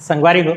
संगवारी हो,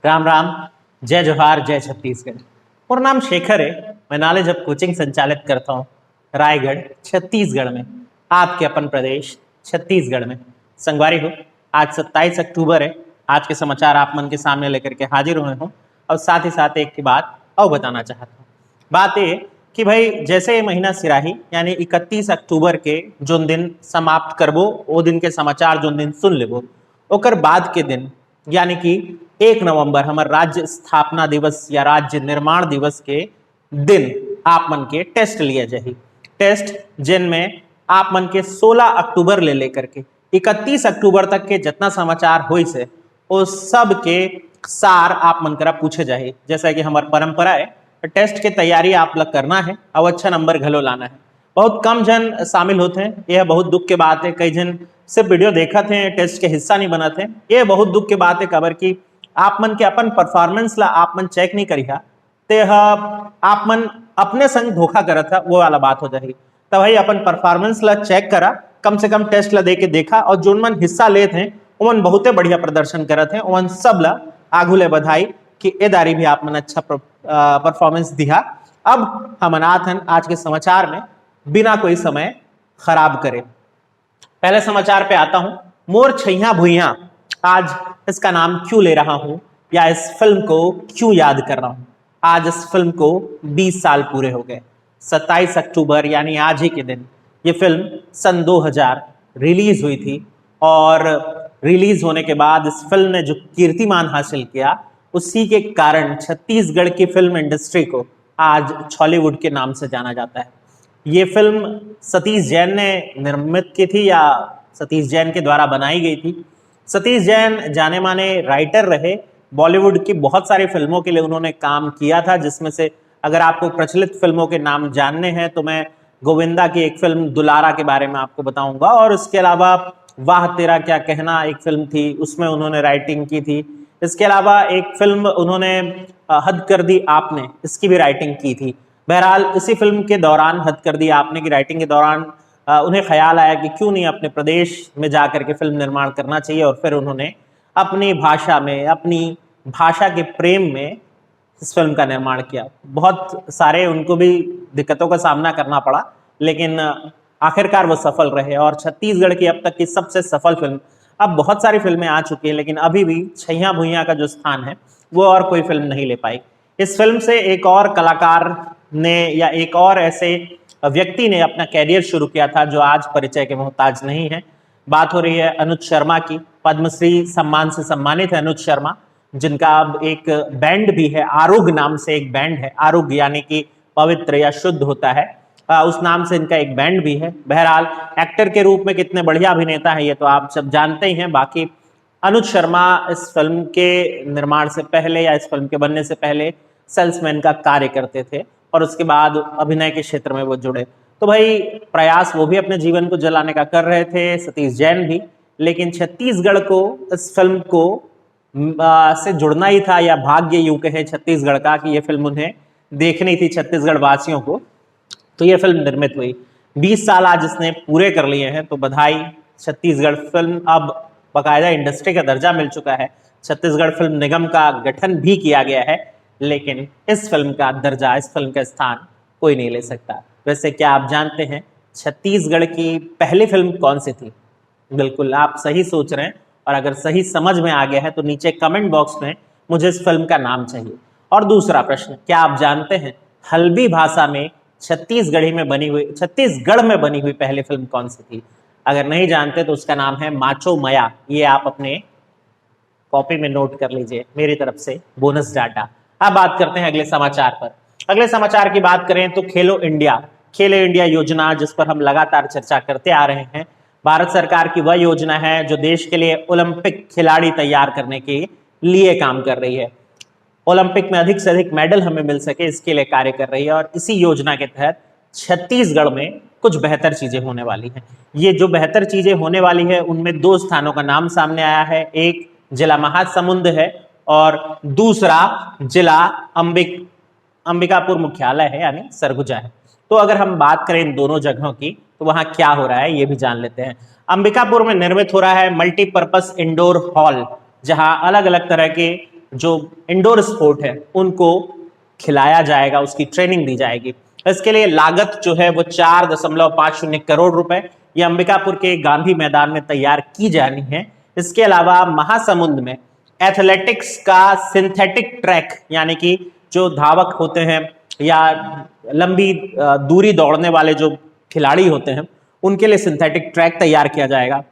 राम राम, जय जोहार, जय छत्तीसगढ़। और नाम शेखर है। मैं नॉलेज हब कोचिंग संचालित करता हूँ रायगढ़ छत्तीसगढ़ में, आपके अपन प्रदेश छत्तीसगढ़ में। संगवारी हो, आज 27 अक्टूबर है। आज के समाचार आप मन के सामने लेकर के हाजिर हुए हूँ और साथ ही साथ एक की बात और बताना चाहता हूँ। बात ये कि भाई जैसे ये महीना सिराही यानी 31 अक्टूबर के जोन दिन समाप्त करबो, वो दिन के समाचार जोन दिन सुन लेबो, ओकर बाद के दिन यानी कि 1 नवंबर हमार राज्य स्थापना दिवस या राज्य निर्माण दिवस के दिन आप मन के टेस्ट लिए जाही। टेस्ट जिनमें आप मन के 16 अक्टूबर ले लेकर के 31 अक्टूबर तक के जितना समाचार हुई से वो सब के सार आप मन करा पूछे जाही। जैसा कि हमार परंपरा है, टेस्ट के तैयारी आप लोग करना है और अच्छा नंबर घलो लाना है। बहुत कम जन शामिल होते हैं, यह बहुत दुख की बात है। कई जन सिर्फ वीडियो देखते हैं, टेस्ट के हिस्सा नहीं बनाते हैं। यह बहुत दुख की बात है, खबर की आप मन के अपन परफॉर्मेंस ला आप मन चेक नहीं करिहा ते आप मन अपने संग धोखा करत था, वो वाला बात हो जाएगी। तब भाई अपन परफॉर्मेंस ला चेक करा, कम से कम टेस्ट ला दे के देखा, और जो मन हिस्सा लेते हैं उमन बहुते बढ़िया प्रदर्शन करत हैं, उमन सब ला आगू ले बधाई कि ए दारी भी आप मन अच्छा परफॉर्मेंस दिया। अब हम अनाथ हैं आज के समाचार में बिना कोई समय खराब करे। पहले समाचार पे आता हूं, मोर छैया भुइया। आज इसका नाम क्यों ले रहा हूं या इस फिल्म को क्यों याद कर रहा हूं? आज इस फिल्म को 20 साल पूरे हो गए। 27 अक्टूबर यानी आज ही के दिन ये फिल्म सन 2000 रिलीज हुई थी, और रिलीज होने के बाद इस फिल्म ने जो कीर्तिमान हासिल किया, उसी के कारण छत्तीसगढ़ की फिल्म इंडस्ट्री को आज छॉलीवुड के नाम से जाना जाता है। ये फिल्म सतीश जैन ने निर्मित की थी या सतीश जैन के द्वारा बनाई गई थी। सतीश जैन जाने माने राइटर रहे, बॉलीवुड की बहुत सारी फिल्मों के लिए उन्होंने काम किया था, जिसमें से अगर आपको प्रचलित फिल्मों के नाम जानने हैं तो मैं गोविंदा की एक फिल्म दुलारा के बारे में आपको बताऊंगा, और इसके अलावा वाह तेरा क्या कहना एक फिल्म थी, उसमें उन्होंने राइटिंग की थी। इसके अलावा एक फिल्म उन्होंने हद कर दी आपने, इसकी भी राइटिंग की थी। बहरहाल इसी फिल्म के दौरान, हद कर दी आपने की राइटिंग के दौरान उन्हें ख्याल आया कि क्यों नहीं अपने प्रदेश में जाकर के फिल्म निर्माण करना चाहिए, और फिर उन्होंने अपनी भाषा में, अपनी भाषा के प्रेम में इस फिल्म का निर्माण किया। बहुत सारे उनको भी दिक्कतों का सामना करना पड़ा, लेकिन आखिरकार वो सफल रहे, और छत्तीसगढ़ की अब तक की सबसे सफल फिल्म। अब बहुत सारी फिल्में आ चुकी हैं, लेकिन अभी भी छैया भुइया का जो स्थान है वो और कोई फिल्म नहीं ले पाई। इस फिल्म से एक और कलाकार ने या एक और ऐसे व्यक्ति ने अपना कैरियर शुरू किया था जो आज परिचय के मोहताज नहीं है। बात हो रही है अनुज शर्मा की। पद्मश्री सम्मान से सम्मानित है अनुज शर्मा, जिनका अब एक बैंड भी है, आरोग्य नाम से एक बैंड है। आरोग्य यानी कि पवित्र या शुद्ध होता है, उस नाम से इनका एक बैंड भी है। बहरहाल एक्टर के रूप में कितने बढ़िया अभिनेता है ये तो आप सब जानते ही हैं। बाकी अनुज शर्मा इस फिल्म के निर्माण से पहले या इस फिल्म के बनने से पहले सेल्समैन का कार्य करते थे, और उसके बाद अभिनय के क्षेत्र में वो जुड़े। तो भाई प्रयास वो भी अपने जीवन को जलाने का कर रहे थे, सतीश जैन भी, लेकिन छत्तीसगढ़ को इस फिल्म को से जुड़ना ही था, या भाग्य यूं कहे छत्तीसगढ़ का कि ये फिल्म उन्हें देखनी थी छत्तीसगढ़ वासियों को। तो ये फिल्म निर्मित हुई, 20 साल आज इसने पूरे कर लिए हैं, तो बधाई। छत्तीसगढ़ फिल्म अब बाकायदा इंडस्ट्री का दर्जा मिल चुका है, छत्तीसगढ़ फिल्म निगम का गठन भी किया गया है, लेकिन इस फिल्म का दर्जा, इस फिल्म का स्थान कोई नहीं ले सकता। वैसे क्या आप जानते हैं छत्तीसगढ़ की पहली फिल्म कौन सी थी? बिल्कुल आप सही सोच रहे हैं, और अगर सही समझ में आ गया है तो नीचे कमेंट बॉक्स में मुझे इस फिल्म का नाम चाहिए। और दूसरा प्रश्न, क्या आप जानते हैं हल्बी भाषा में छत्तीसगढ़ में बनी हुई पहली फिल्म कौन सी थी? अगर नहीं जानते तो उसका नाम है माचो मया। ये आप अपने कॉपी में नोट कर लीजिए, मेरी तरफ से बोनस डाटा। अब बात करते हैं अगले समाचार पर। अगले समाचार की बात करें तो खेलो इंडिया योजना, जिस पर हम लगातार चर्चा करते आ रहे हैं, भारत सरकार की वह योजना है जो देश के लिए ओलंपिक खिलाड़ी तैयार करने के लिए काम कर रही है। ओलंपिक में अधिक से अधिक मेडल हमें मिल सके, इसके लिए कार्य कर रही है, और इसी योजना के तहत छत्तीसगढ़ में कुछ बेहतर चीजें होने वाली हैं। ये जो बेहतर चीजें होने वाली है उनमें 2 स्थानों का नाम सामने आया है। एक जिला महासमुंद है और दूसरा जिला अंबिकापुर मुख्यालय है यानी सरगुजा है। तो अगर हम बात करें इन दोनों जगहों की तो वहां क्या हो रहा है ये भी जान लेते हैं। अंबिकापुर में निर्मित हो रहा है मल्टीपर्पस इंडोर हॉल, जहां अलग अलग तरह के जो इंडोर स्पोर्ट है उनको खिलाया जाएगा, उसकी ट्रेनिंग दी जाएगी। इसके लिए लागत जो है वो 4.50 करोड़ रुपए ये अंबिकापुर के गांधी मैदान में तैयार की जानी है। इसके अलावा महासमुंद में एथलेटिक्स का सिंथेटिक ट्रैक, यानी कि जो धावक होते हैं या लंबी दूरी दौड़ने वाले जो खिलाड़ी होते हैं उनके लिए सिंथेटिक ट्रैक तैयार किया जाएगा।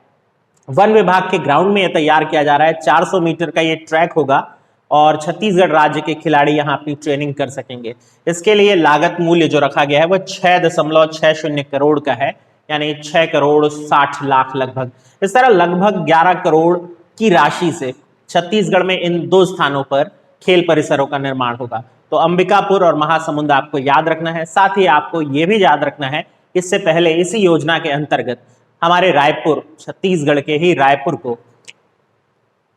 वन विभाग के ग्राउंड में यह तैयार किया जा रहा है। 400 मीटर का ये ट्रैक होगा और छत्तीसगढ़ राज्य के खिलाड़ी यहां अपनी ट्रेनिंग कर सकेंगे। इसके लिए लागत मूल्य जो रखा गया है वह 6.60 करोड़ का है, यानी 6 करोड़ 60 लाख लगभग। इस तरह लगभग 11 करोड़ की राशि से छत्तीसगढ़ में इन दो स्थानों पर खेल परिसरों का निर्माण होगा। तो अंबिकापुर और महासमुंद आपको याद रखना है। साथ ही आपको यह भी याद रखना है, इससे पहले इसी योजना के अंतर्गत हमारे रायपुर, छत्तीसगढ़ के ही रायपुर को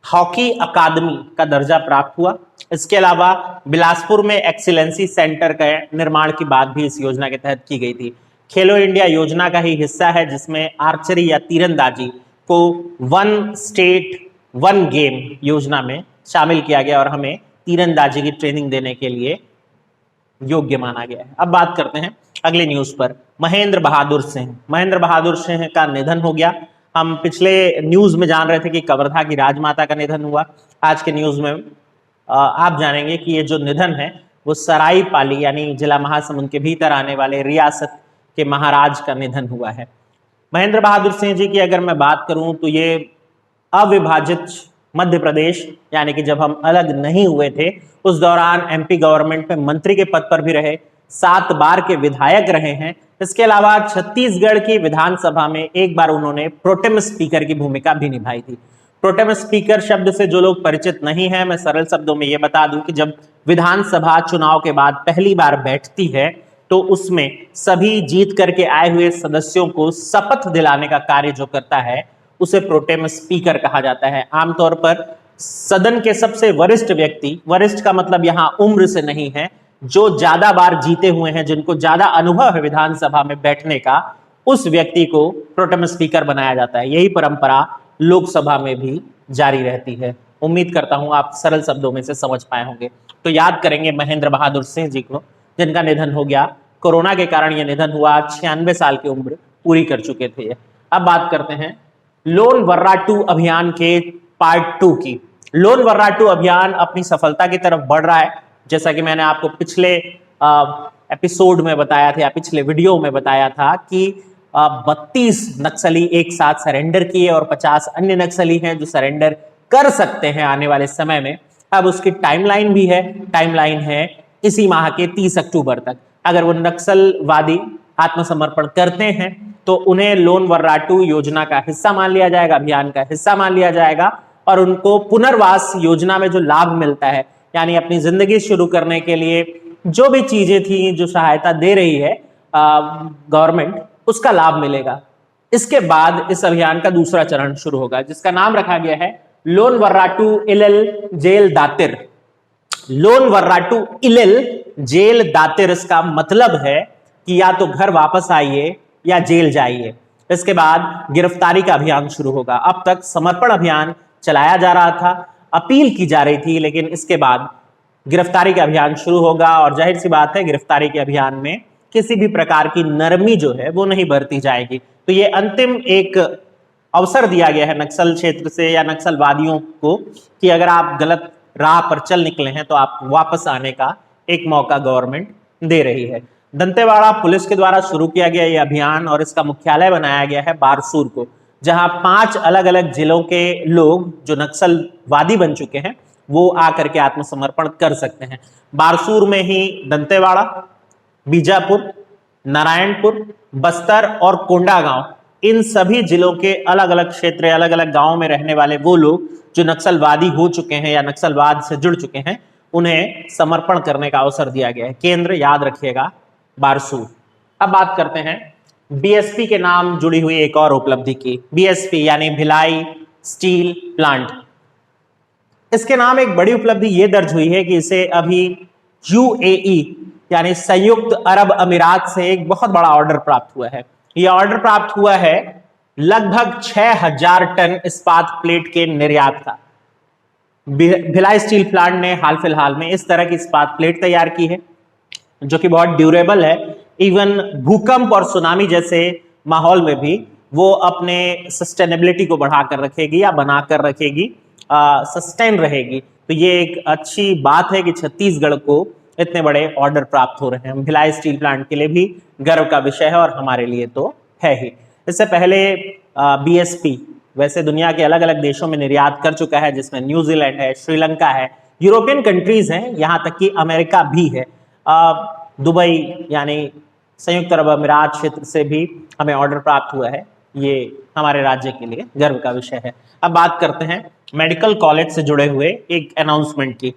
हॉकी अकादमी का दर्जा प्राप्त हुआ। इसके अलावा बिलासपुर में एक्सीलेंसी सेंटर का निर्माण की बात भी इस योजना के तहत की गई थी। खेलो इंडिया योजना का ही हिस्सा है, जिसमें आर्चरी या तीरंदाजी को वन स्टेट वन गेम योजना में शामिल किया गया और हमें तीरंदाजी की ट्रेनिंग देने के लिए योग्य माना गया है। अब बात करते हैं अगले न्यूज पर। महेंद्र बहादुर सिंह का निधन हो गया। हम पिछले न्यूज में जान रहे थे कि कवर्धा की राजमाता का निधन हुआ। आज के न्यूज में आप जानेंगे कि ये जो निधन है वो सराईपाली यानी जिला महासमुंद के भीतर आने वाले रियासत के महाराज का निधन हुआ है। महेंद्र बहादुर सिंह जी की अगर मैं बात करूं तो ये अविभाजित मध्य प्रदेश, यानी कि जब हम अलग नहीं हुए थे उस दौरान एमपी गवर्नमेंट में मंत्री के पद पर भी रहे, 7 बार के विधायक रहे हैं। इसके अलावा छत्तीसगढ़ की विधानसभा में एक बार उन्होंने प्रोटेम स्पीकर की भूमिका भी निभाई थी। प्रोटेम स्पीकर शब्द से जो लोग परिचित नहीं है, मैं सरल शब्दों में यह बता दूं कि जब विधानसभा चुनाव के बाद पहली बार बैठती है तो उसमें सभी जीत करके आए हुए सदस्यों को शपथ दिलाने का कार्य जो करता है उसे प्रोटेम स्पीकर कहा जाता है। आमतौर पर सदन के सबसे वरिष्ठ व्यक्ति, वरिष्ठ का मतलब यहां उम्र से नहीं है, जो ज्यादा बार जीते हुए हैं, जिनको ज्यादा अनुभव है विधानसभा में बैठने का, उस व्यक्ति को प्रोटेम स्पीकर बनाया जाता है। यही परंपरा लोकसभा में भी जारी रहती है। उम्मीद करता हूं आप सरल शब्दों में से समझ पाए होंगे। तो याद करेंगे महेंद्र बहादुर सिंह जी को, जिनका निधन हो गया। कोरोना के कारण यह निधन हुआ। 96 साल की उम्र पूरी कर चुके थे। अब बात करते हैं लोन वर्राटू अभियान के पार्ट 2 की। लोन वर्राटू अभियान अपनी सफलता की तरफ बढ़ रहा है। जैसा कि मैंने आपको पिछले एपिसोड में बताया था या पिछले वीडियो में बताया था कि 32 नक्सली एक साथ सरेंडर किए और 50 अन्य नक्सली हैं जो सरेंडर कर सकते हैं आने वाले समय में। अब उसकी टाइमलाइन भी है। टाइमलाइन है इसी माह के 30 अक्टूबर तक। अगर वो नक्सलवादी आत्मसमर्पण करते हैं तो उन्हें लोन वर्राटू योजना का हिस्सा मान लिया जाएगा, अभियान का हिस्सा मान लिया जाएगा और उनको पुनर्वास योजना में जो लाभ मिलता है, यानी अपनी जिंदगी शुरू करने के लिए जो भी चीजें थी, जो सहायता दे रही है गवर्नमेंट, उसका लाभ मिलेगा। इसके बाद इस अभियान का दूसरा चरण शुरू होगा, जिसका नाम रखा गया है लोन वर्राटू इलेल जेल दातिर। लोन वर्राटू इलेल जेल दातिर, इसका मतलब है कि या तो घर वापस आइए या जेल जाइए। इसके बाद गिरफ्तारी का अभियान शुरू होगा। अब तक समर्पण अभियान चलाया जा रहा था, अपील की जा रही थी, लेकिन इसके बाद गिरफ्तारी का अभियान शुरू होगा और जाहिर सी बात है गिरफ्तारी के अभियान में किसी भी प्रकार की नरमी जो है वो नहीं बरती जाएगी। तो ये अंतिम एक अवसर दिया गया है नक्सल क्षेत्र से या नक्सलवादियों को कि अगर आप गलत राह पर चल निकले हैं तो आप वापस आने का एक मौका गवर्नमेंट दे रही है। दंतेवाड़ा पुलिस के द्वारा शुरू किया गया यह अभियान और इसका मुख्यालय बनाया गया है बारसूर को, जहां 5 अलग अलग जिलों के लोग जो नक्सलवादी बन चुके हैं वो आकर के आत्मसमर्पण कर सकते हैं। बारसूर में ही दंतेवाड़ा, बीजापुर, नारायणपुर, बस्तर और कोंडागांव, इन सभी जिलों के अलग अलग क्षेत्र, अलग अलग गांवों में रहने वाले वो लोग जो नक्सलवादी हो चुके हैं या नक्सलवाद से जुड़ चुके हैं, उन्हें समर्पण करने का अवसर दिया गया है। केंद्र याद रखिएगा बारसूर। अब बात करते हैं बीएसपी के नाम जुड़ी हुई एक और उपलब्धि की। बीएसपी यानी भिलाई स्टील प्लांट। इसके नाम एक बड़ी उपलब्धि यह दर्ज हुई है कि इसे अभी यूएई यानी संयुक्त अरब अमीरात से एक बहुत बड़ा ऑर्डर प्राप्त हुआ है। यह ऑर्डर प्राप्त हुआ है लगभग 6000 टन इस्पात प्लेट के निर्यात का। भिलाई स्टील प्लांट ने हाल फिलहाल में इस तरह की इस्पात प्लेट तैयार की है जो कि बहुत ड्यूरेबल है। इवन भूकंप और सुनामी जैसे माहौल में भी वो अपने सस्टेनेबिलिटी को बढ़ाकर रखेगी या बनाकर रखेगी, सस्टेन रहेगी। तो ये एक अच्छी बात है कि छत्तीसगढ़ को इतने बड़े ऑर्डर प्राप्त हो रहे हैं। भिलाई स्टील प्लांट के लिए भी गर्व का विषय है और हमारे लिए तो है ही। इससे पहले बीएसपी वैसे दुनिया के अलग अलग देशों में निर्यात कर चुका है, जिसमें न्यूजीलैंड है, श्रीलंका है, यूरोपियन कंट्रीज हैं, यहाँ तक कि अमेरिका भी है। दुबई यानी संयुक्त अरब अमीरात क्षेत्र से भी हमें ऑर्डर प्राप्त हुआ है। ये हमारे राज्य के लिए गर्व का विषय है। अब बात करते हैं मेडिकल कॉलेज से जुड़े हुए एक अनाउंसमेंट की।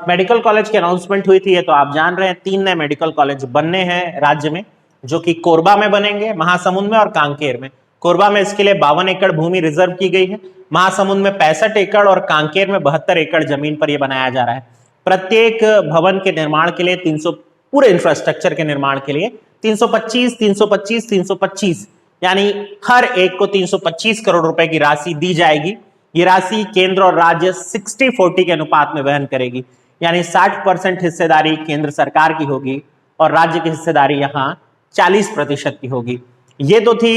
मेडिकल कॉलेज की अनाउंसमेंट हुई थी, ये तो आप जान रहे हैं। 3 नए मेडिकल कॉलेज बनने हैं राज्य में, जो कि कोरबा में बनेंगे, महासमुंद में और कांकेर में। कोरबा में इसके लिए 52 एकड़ भूमि रिजर्व की गई है, महासमुंद में 65 एकड़ और कांकेर में 72 एकड़ जमीन पर यह बनाया जा रहा है। प्रत्येक भवन के निर्माण के लिए 300, पूरे इंफ्रास्ट्रक्चर के निर्माण के लिए 325, 325, 325 यानी हर एक को 325 करोड़ रुपए की राशि दी जाएगी। ये राशि केंद्र और राज्य 60-40 के अनुपात में वहन करेगी, यानी 60% हिस्सेदारी केंद्र सरकार की होगी और राज्य की हिस्सेदारी यहाँ 40% की होगी। ये तो थी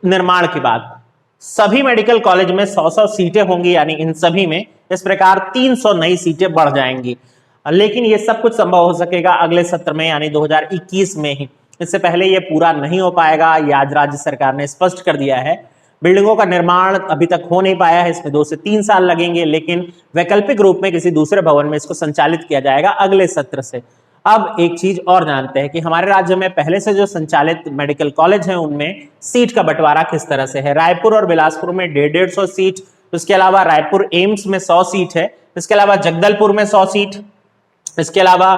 निर्माण की बात। सभी मेडिकल कॉलेज में 100-100 सीटें होंगी, यानी इन सभी में इस प्रकार 300 नई सीटें बढ़ जाएंगी। लेकिन ये सब कुछ संभव हो सकेगा अगले सत्र में, यानी 2021 में ही। इससे पहले ये पूरा नहीं हो पाएगा, ये आज राज्य सरकार ने स्पष्ट कर दिया है। बिल्डिंगों का निर्माण अभी तक हो नहीं पाया है, इसमें 2 से 3 साल लगेंगे, लेकिन वैकल्पिक रूप में किसी दूसरे भवन में इसको संचालित किया जाएगा अगले सत्र से। अब एक चीज और जानते हैं कि हमारे राज्य में पहले से जो संचालित मेडिकल कॉलेज हैं उनमें सीट का बंटवारा किस तरह से है। रायपुर और बिलासपुर में 150-150 सीट, इसके अलावा रायपुर एम्स में 100 सीट है, इसके अलावा जगदलपुर में 100 सीट, इसके अलावा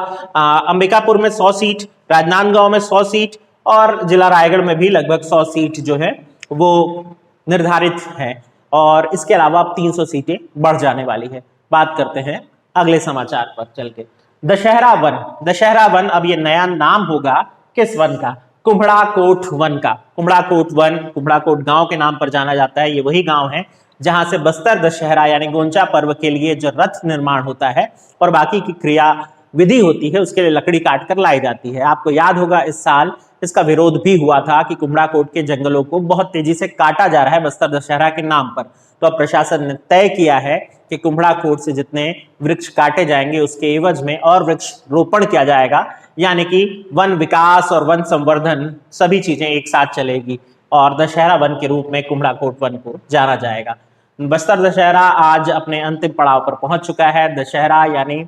अंबिकापुर में 100 सीट, राजनांदगांव में 100 सीट और जिला रायगढ़ में भी लगभग 100 सीट जो है वो निर्धारित है। और इसके अलावा अब 300 सीटें बढ़ जाने वाली है। बात करते हैं अगले समाचार पर चल के। दशहरा वन, दशहरा वन अब ये नया नाम होगा किस वन का? कुम्भड़ाकोट वन का। कुम्भड़ाकोट वन कुम्भड़ाकोट गांव के नाम पर जाना जाता है। ये वही गांव है जहां से बस्तर दशहरा यानी गोंचा पर्व के लिए जो रथ निर्माण होता है और बाकी की क्रिया विधि होती है उसके लिए लकड़ी काटकर लाई जाती है। आपको याद होगा इस साल इसका विरोध भी हुआ था कि कुम्भड़ाकोट के जंगलों को बहुत तेजी से काटा जा रहा है बस्तर दशहरा के नाम पर। तो अब प्रशासन ने तय किया है कि कुम्भड़ाकोट से जितने वृक्ष काटे जाएंगे उसके एवज में और वृक्ष रोपण किया जाएगा, यानी कि वन विकास और वन संवर्धन सभी चीजें एक साथ चलेगी और दशहरा वन के रूप में कुम्भड़ाकोट वन को जाना जाएगा। बस्तर दशहरा आज अपने अंतिम पड़ाव पर पहुंच चुका है। दशहरा यानी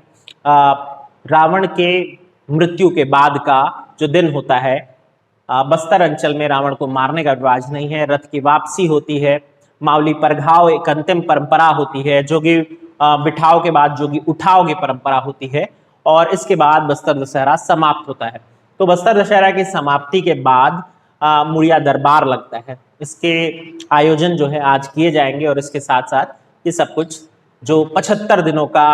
रावण के मृत्यु के बाद का जो दिन होता है। बस्तर अंचल में रावण को मारने का रिवाज नहीं है, रथ की वापसी होती है, मावली परघाव एक अंतिम परंपरा होती है, जोगी बिठाओ के बाद जोगी उठाओ की परंपरा होती है और इसके बाद बस्तर दशहरा समाप्त होता है। तो बस्तर दशहरा की समाप्ति के बाद मुड़िया दरबार लगता है। इसके आयोजन जो है आज किए जाएंगे और इसके साथ साथ ये सब कुछ जो 75 दिनों का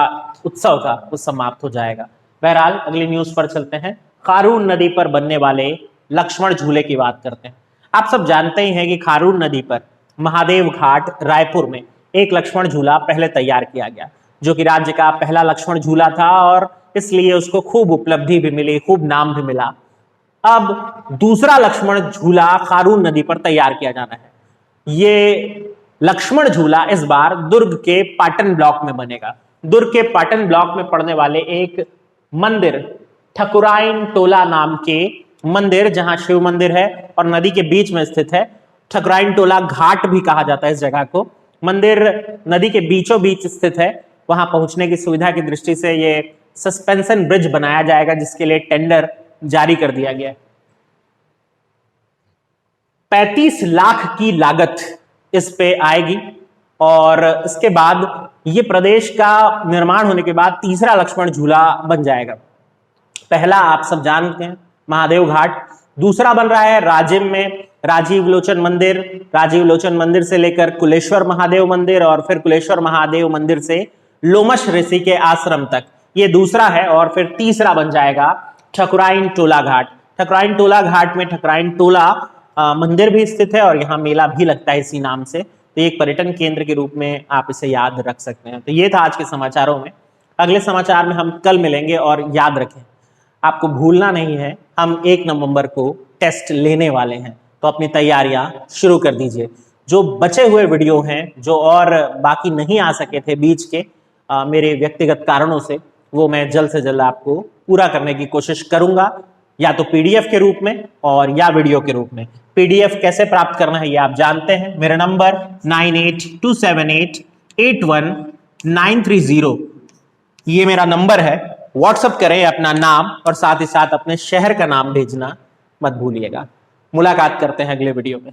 उत्सव था वो समाप्त हो जाएगा। बहरहाल अगली न्यूज पर चलते हैं। खारून नदी पर बनने वाले लक्ष्मण झूले की बात करते हैं। आप सब जानते ही हैं कि खारून नदी पर महादेव घाट रायपुर में एक लक्ष्मण झूला पहले तैयार किया गया, जो कि राज्य का पहला लक्ष्मण झूला था और इसलिए उसको खूब उपलब्धि भी मिली, खूब नाम भी मिला। अब दूसरा लक्ष्मण झूला खारून नदी पर तैयार किया जाना है। ये लक्ष्मण झूला इस बार दुर्ग के पाटन ब्लॉक में बनेगा। दुर्ग के पाटन ब्लॉक में पड़ने वाले एक मंदिर ठकुराइन टोला नाम के मंदिर, जहां शिव मंदिर है और नदी के बीच में स्थित है। ठकुराइन टोला घाट भी कहा जाता है इस जगह को। मंदिर नदी के बीचों बीच स्थित है। वहां पहुंचने की सुविधा की दृष्टि से ये सस्पेंशन ब्रिज बनाया जाएगा, जिसके लिए टेंडर जारी कर दिया गया है। 35 लाख की लागत इस पे आएगी और इसके बाद ये प्रदेश का निर्माण होने के बाद तीसरा लक्ष्मण झूला बन जाएगा। पहला आप सब जानते हैं महादेव घाट, दूसरा बन रहा है राजिम में राजीव लोचन मंदिर। राजीव लोचन मंदिर से लेकर कुलेश्वर महादेव मंदिर और फिर कुलेश्वर महादेव मंदिर से लोमश ऋषि के आश्रम तक, ये दूसरा है। और फिर तीसरा बन जाएगा ठकुराइन टोला घाट। ठकुराइन टोला घाट में ठकुराइन टोला मंदिर भी स्थित है और यहाँ मेला भी लगता है इसी नाम से। तो एक पर्यटन केंद्र के रूप में आप इसे याद रख सकते हैं। तो ये था आज के समाचारों में। अगले समाचार में हम कल मिलेंगे, और याद रखें आपको भूलना नहीं है, हम 1 नवंबर को टेस्ट लेने वाले हैं, तो अपनी तैयारियां शुरू कर दीजिए। जो बचे हुए वीडियो हैं, जो और बाकी नहीं आ सके थे बीच के मेरे व्यक्तिगत कारणों से, वो मैं जल्द से जल्द आपको पूरा करने की कोशिश करूंगा, या तो पीडीएफ के रूप में और या वीडियो के रूप में। पीडीएफ कैसे प्राप्त करना है ये आप जानते हैं। मेरा नंबर 9827881930, ये मेरा नंबर है। व्हाट्सएप करें अपना नाम और साथ ही साथ अपने शहर का नाम भेजना मत भूलिएगा। मुलाकात करते हैं अगले वीडियो में।